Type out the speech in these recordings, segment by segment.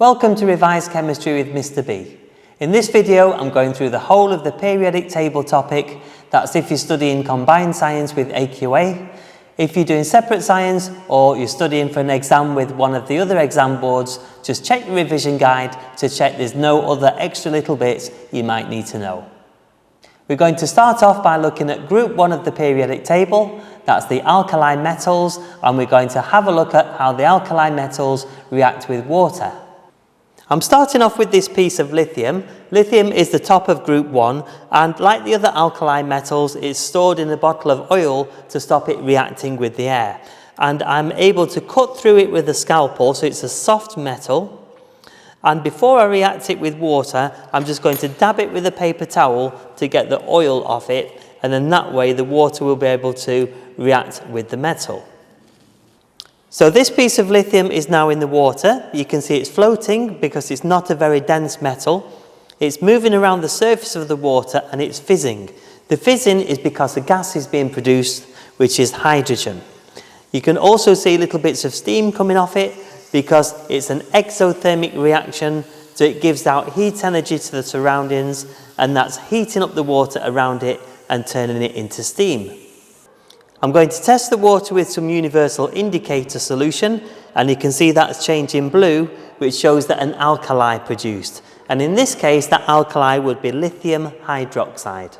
Welcome to Revised Chemistry with Mr. B. In this video I'm going through the whole of the periodic table topic. That's if you're studying combined science with AQA. If you're doing separate science or you're studying for an exam with one of the other exam boards, just check the revision guide to check there's no other extra little bits you might need to know. We're going to start off by looking at group 1 of the periodic table. That's the alkali metals, and we're going to have a look at how the alkali metals react with water. I'm starting off with this piece of lithium. Lithium is the top of group 1, and like the other alkali metals, it's stored in a bottle of oil to stop it reacting with the air. And I'm able to cut through it with a scalpel, so it's a soft metal. And before I react it with water, I'm just going to dab it with a paper towel to get the oil off it, and then that way the water will be able to react with the metal. So this piece of lithium is now in the water. You can see it's floating because it's not a very dense metal. It's moving around the surface of the water and it's fizzing. The fizzing is because a gas is being produced, which is hydrogen. You can also see little bits of steam coming off it because it's an exothermic reaction, so it gives out heat energy to the surroundings, and that's heating up the water around it and turning it into steam. I'm going to test the water with some universal indicator solution, and you can see that's changing blue, which shows that an alkali produced. And in this case, that alkali would be lithium hydroxide.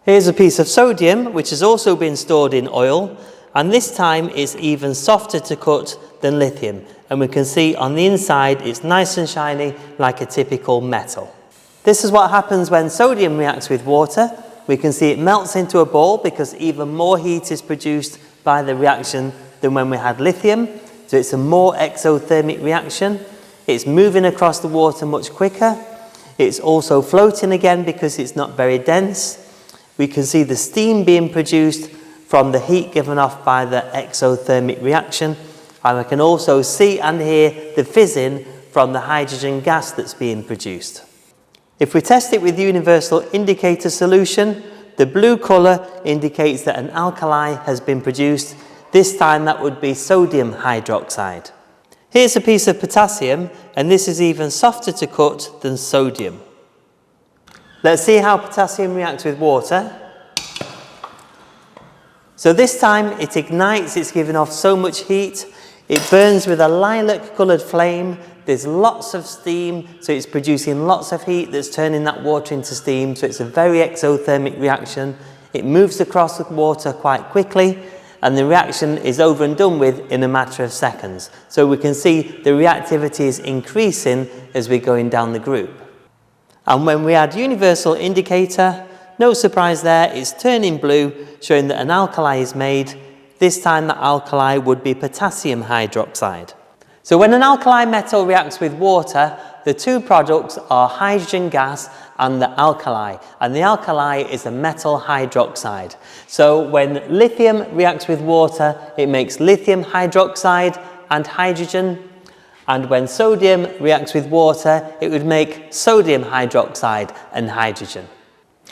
Here's a piece of sodium, which has also been stored in oil, and this time it's even softer to cut than lithium. And we can see on the inside, it's nice and shiny like a typical metal. This is what happens when sodium reacts with water. We can see it melts into a ball because even more heat is produced by the reaction than when we had lithium. So it's a more exothermic reaction. It's moving across the water much quicker. It's also floating again because it's not very dense. We can see the steam being produced from the heat given off by the exothermic reaction. And we can also see and hear the fizzing from the hydrogen gas that's being produced. If we test it with universal indicator solution, the blue colour indicates that an alkali has been produced. This time that would be sodium hydroxide. Here's a piece of potassium, and this is even softer to cut than sodium. Let's see how potassium reacts with water. So this time it ignites, it's giving off so much heat. It burns with a lilac coloured flame. There's lots of steam, so it's producing lots of heat that's turning that water into steam, so it's a very exothermic reaction. It moves across the water quite quickly, and the reaction is over and done with in a matter of seconds. So we can see the reactivity is increasing as we're going down the group. And when we add universal indicator, no surprise there, it's turning blue, showing that an alkali is made. This time the alkali would be potassium hydroxide. So when an alkali metal reacts with water, the two products are hydrogen gas and the alkali. And the alkali is a metal hydroxide. So when lithium reacts with water, it makes lithium hydroxide and hydrogen. And when sodium reacts with water, it would make sodium hydroxide and hydrogen.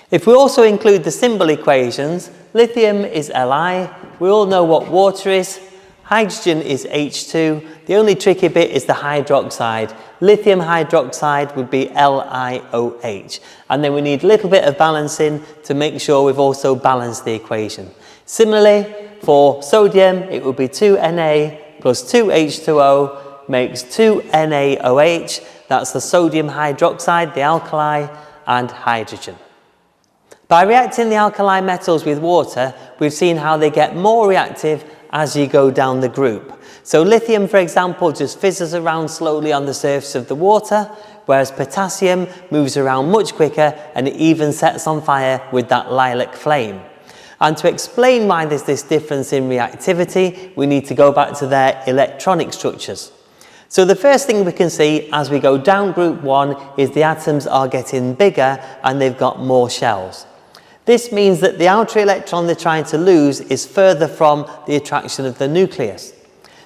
If we also include the symbol equations, lithium is Li. We all know what water is. Hydrogen is H2. The only tricky bit is the hydroxide. Lithium hydroxide would be LiOH. And then we need a little bit of balancing to make sure we've also balanced the equation. Similarly, for sodium, it would be 2Na plus 2H2O makes 2NaOH. That's the sodium hydroxide, the alkali, and hydrogen. By reacting the alkali metals with water, we've seen how they get more reactive as you go down the group. So lithium, for example, just fizzes around slowly on the surface of the water, whereas potassium moves around much quicker and it even sets on fire with that lilac flame. And to explain why there's this difference in reactivity, we need to go back to their electronic structures. So the first thing we can see as we go down group 1 is the atoms are getting bigger and they've got more shells. This means that the outer electron they're trying to lose is further from the attraction of the nucleus.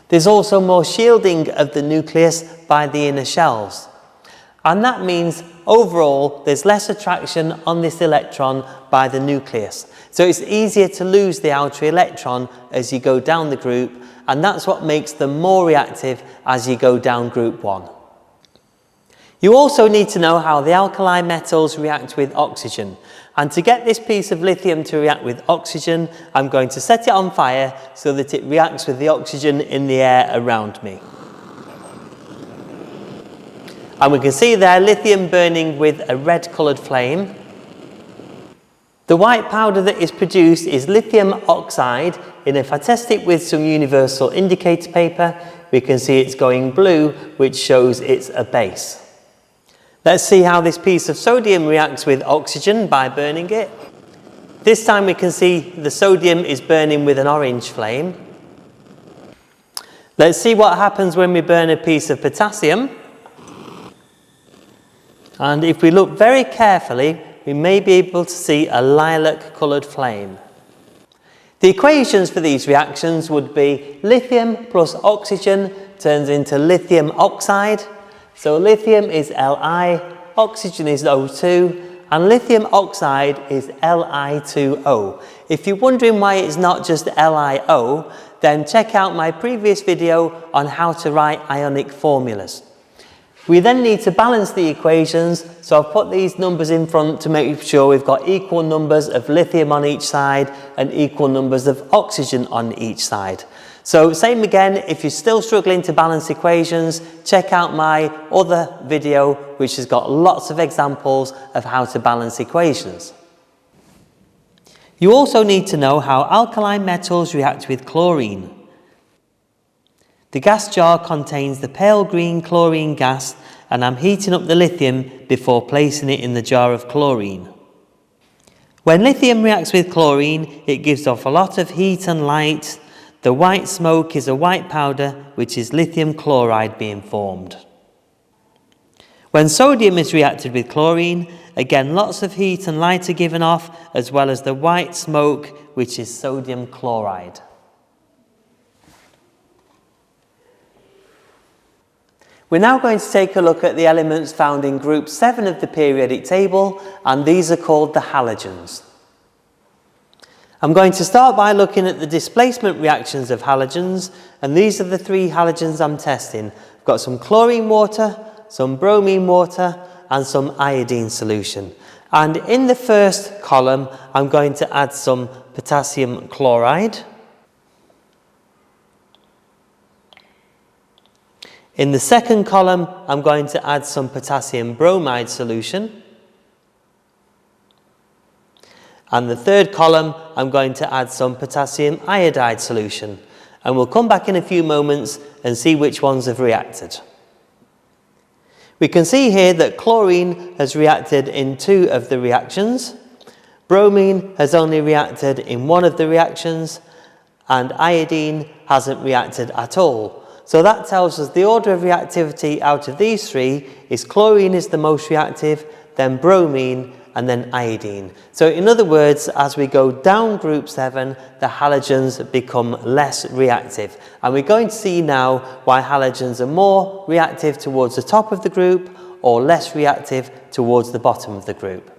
There's also more shielding of the nucleus by the inner shells. And that means overall there's less attraction on this electron by the nucleus. So it's easier to lose the outer electron as you go down the group, and that's what makes them more reactive as you go down group 1. You also need to know how the alkali metals react with oxygen. And to get this piece of lithium to react with oxygen, I'm going to set it on fire so that it reacts with the oxygen in the air around me. And we can see there lithium burning with a red coloured flame. The white powder that is produced is lithium oxide. And if I test it with some universal indicator paper, we can see it's going blue, which shows it's a base. Let's see how this piece of sodium reacts with oxygen by burning it. This time we can see the sodium is burning with an orange flame. Let's see what happens when we burn a piece of potassium. And if we look very carefully, we may be able to see a lilac coloured flame. The equations for these reactions would be lithium plus oxygen turns into lithium oxide. So lithium is Li, oxygen is O2, and lithium oxide is Li2O. If you're wondering why it's not just LiO, then check out my previous video on how to write ionic formulas. We then need to balance the equations, so I've put these numbers in front to make sure we've got equal numbers of lithium on each side and equal numbers of oxygen on each side. So same again, if you're still struggling to balance equations, check out my other video which has got lots of examples of how to balance equations. You also need to know how alkali metals react with chlorine. The gas jar contains the pale green chlorine gas, and I'm heating up the lithium before placing it in the jar of chlorine. When lithium reacts with chlorine, it gives off a lot of heat and light. The white smoke is a white powder, which is lithium chloride being formed. When sodium is reacted with chlorine, again lots of heat and light are given off, as well as the white smoke, which is sodium chloride. We're now going to take a look at the elements found in group 7 of the periodic table, and these are called the halogens. I'm going to start by looking at the displacement reactions of halogens, and these are the 3 halogens I'm testing. I've got some chlorine water, some bromine water, and some iodine solution. And in the first column, I'm going to add some potassium chloride. In the second column, I'm going to add some potassium bromide solution. And the third column, I'm going to add some potassium iodide solution. And we'll come back in a few moments and see which ones have reacted. We can see here that chlorine has reacted in 2 of the reactions. Bromine has only reacted in 1 of the reactions. And iodine hasn't reacted at all. So that tells us the order of reactivity out of these 3 is chlorine is the most reactive, then bromine, and then iodine. So in other words, as we go down group 7, the halogens become less reactive. And we're going to see now why halogens are more reactive towards the top of the group or less reactive towards the bottom of the group.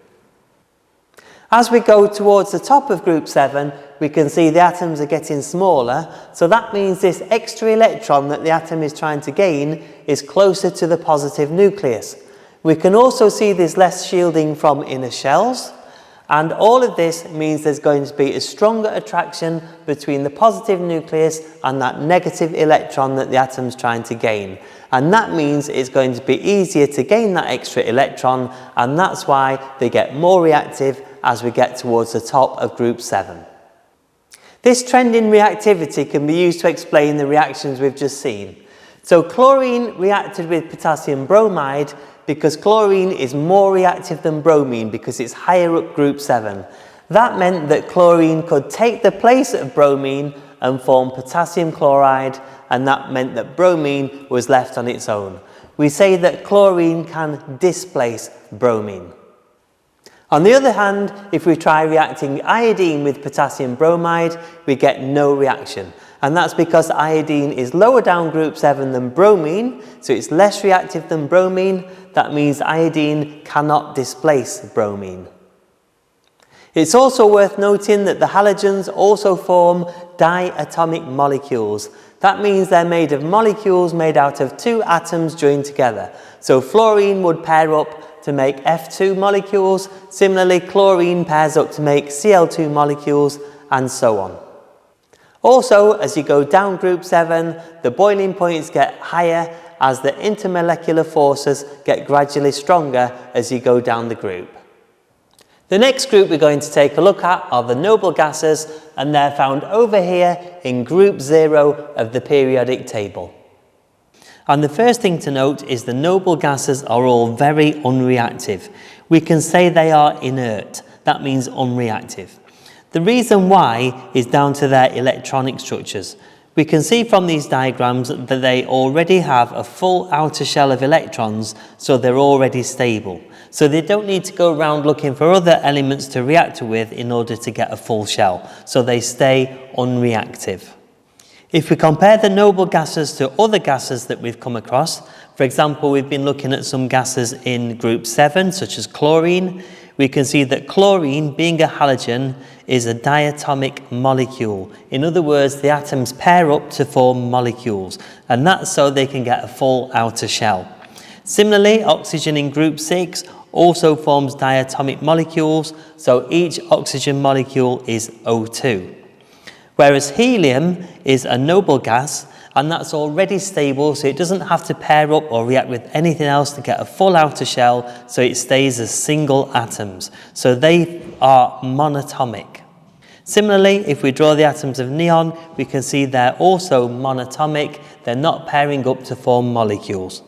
As we go towards the top of group 7, we can see the atoms are getting smaller, so that means this extra electron that the atom is trying to gain is closer to the positive nucleus. We can also see there's less shielding from inner shells, and all of this means there's going to be a stronger attraction between the positive nucleus and that negative electron that the atom's trying to gain. And that means it's going to be easier to gain that extra electron, and that's why they get more reactive as we get towards the top of group 7. This trend in reactivity can be used to explain the reactions we've just seen. So chlorine reacted with potassium bromide because chlorine is more reactive than bromine because it's higher up group 7. That meant that chlorine could take the place of bromine and form potassium chloride, and that meant that bromine was left on its own. We say that chlorine can displace bromine. On the other hand, if we try reacting iodine with potassium bromide, we get no reaction. And that's because iodine is lower down group 7 than bromine, so it's less reactive than bromine. That means iodine cannot displace bromine. It's also worth noting that the halogens also form diatomic molecules. That means they're made of molecules made out of two atoms joined together. So fluorine would pair up to make F2 molecules. Similarly, chlorine pairs up to make Cl2 molecules, and so on. Also, as you go down group 7, the boiling points get higher as the intermolecular forces get gradually stronger as you go down the group. The next group we're going to take a look at are the noble gases, and they're found over here in group 0 of the periodic table. And the first thing to note is the noble gases are all very unreactive. We can say they are inert. That means unreactive. The reason why is down to their electronic structures. We can see from these diagrams that they already have a full outer shell of electrons, so they're already stable. So they don't need to go around looking for other elements to react with in order to get a full shell, so they stay unreactive. If we compare the noble gases to other gases that we've come across, for example, we've been looking at some gases in group 7, such as chlorine. We can see that chlorine, being a halogen, is a diatomic molecule. In other words, the atoms pair up to form molecules, and that's so they can get a full outer shell. Similarly, oxygen in group 6 also forms diatomic molecules, so each oxygen molecule is O2. Whereas helium is a noble gas, and that's already stable, so it doesn't have to pair up or react with anything else to get a full outer shell, so it stays as single atoms. So they are monatomic. Similarly, if we draw the atoms of neon, we can see they're also monatomic. They're not pairing up to form molecules.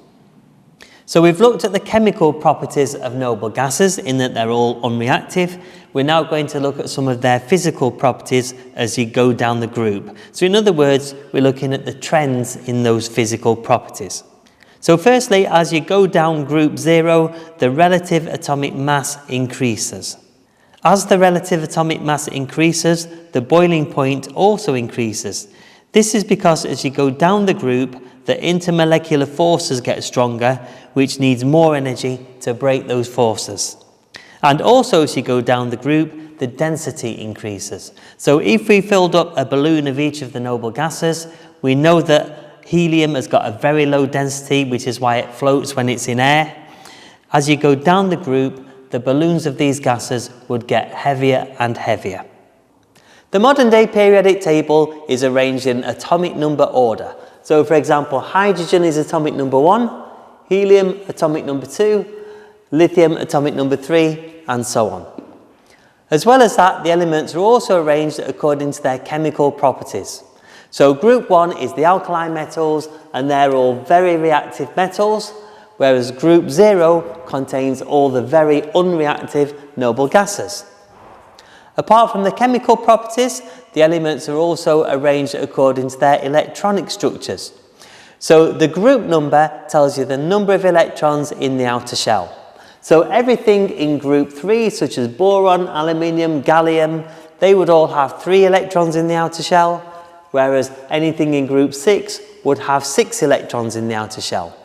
So we've looked at the chemical properties of noble gases in that they're all unreactive. We're now going to look at some of their physical properties as you go down the group. So in other words, we're looking at the trends in those physical properties. So firstly, as you go down group 0, the relative atomic mass increases. As the relative atomic mass increases, the boiling point also increases. This is because as you go down the group, the intermolecular forces get stronger, which needs more energy to break those forces. And also as you go down the group, the density increases. So if we filled up a balloon of each of the noble gases, we know that helium has got a very low density, which is why it floats when it's in air. As you go down the group, the balloons of these gases would get heavier and heavier. The modern day periodic table is arranged in atomic number order. So for example, hydrogen is atomic number 1, helium atomic number 2, lithium atomic number 3, and so on. As well as that, the elements are also arranged according to their chemical properties. So group 1 is the alkali metals, and they're all very reactive metals, whereas group 0 contains all the very unreactive noble gases. Apart from the chemical properties, the elements are also arranged according to their electronic structures. So the group number tells you the number of electrons in the outer shell. So everything in group 3, such as boron, aluminium, gallium, they would all have 3 electrons in the outer shell, whereas anything in group 6 would have 6 electrons in the outer shell.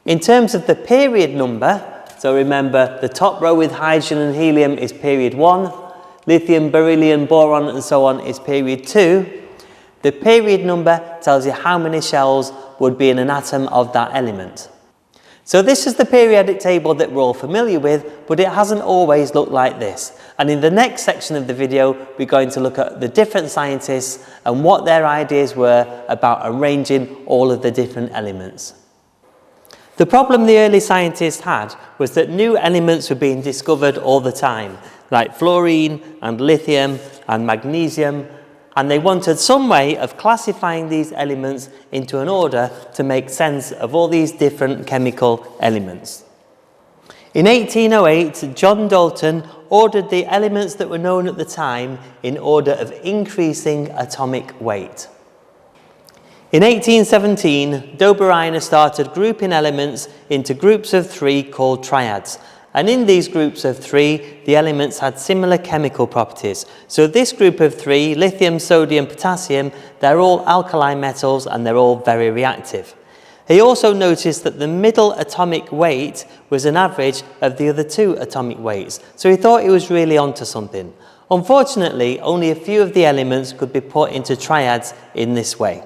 In terms of the period number, so remember the top row with hydrogen and helium is period 1, lithium, beryllium, boron and so on is period 2. The period number tells you how many shells would be in an atom of that element. So this is the periodic table that we're all familiar with, but it hasn't always looked like this. And in the next section of the video, we're going to look at the different scientists and what their ideas were about arranging all of the different elements. The problem the early scientists had was that new elements were being discovered all the time, like fluorine and lithium and magnesium, and they wanted some way of classifying these elements into an order to make sense of all these different chemical elements. In 1808, John Dalton ordered the elements that were known at the time in order of increasing atomic weight. In 1817, Dobereiner started grouping elements into groups of 3 called triads. And in these groups of 3, the elements had similar chemical properties. So this group of 3, lithium, sodium, potassium, they're all alkali metals and they're all very reactive. He also noticed that the middle atomic weight was an average of the other 2 atomic weights. So he thought he was really onto something. Unfortunately, only a few of the elements could be put into triads in this way.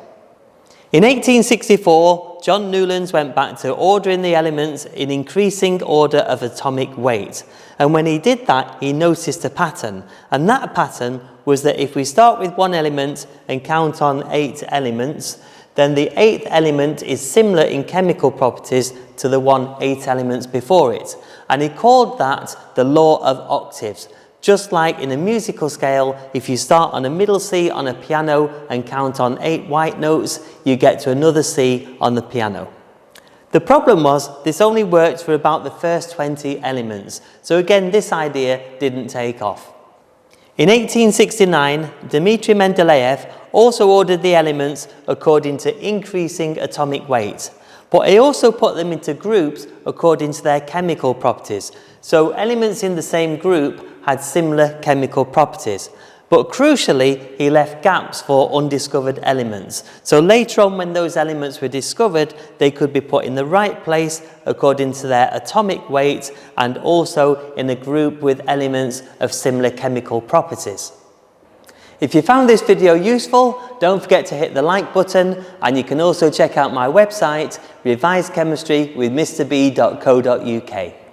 In 1864, John Newlands went back to ordering the elements in increasing order of atomic weight. And when he did that, he noticed a pattern. And that pattern was that if we start with one element and count on 8 elements, then the 8th element is similar in chemical properties to the 8 elements before it. And he called that the law of octaves. Just like in a musical scale, if you start on a middle C on a piano and count on 8 white notes, you get to another C on the piano. The problem was this only worked for about the first 20 elements. So again, this idea didn't take off. In 1869, Dmitri Mendeleev also ordered the elements according to increasing atomic weight. But he also put them into groups according to their chemical properties. So elements in the same group had similar chemical properties. But crucially, he left gaps for undiscovered elements. So later on, when those elements were discovered, they could be put in the right place according to their atomic weight and also in a group with elements of similar chemical properties. If you found this video useful, don't forget to hit the like button, and you can also check out my website, revisedchemistry with mrb.co.uk.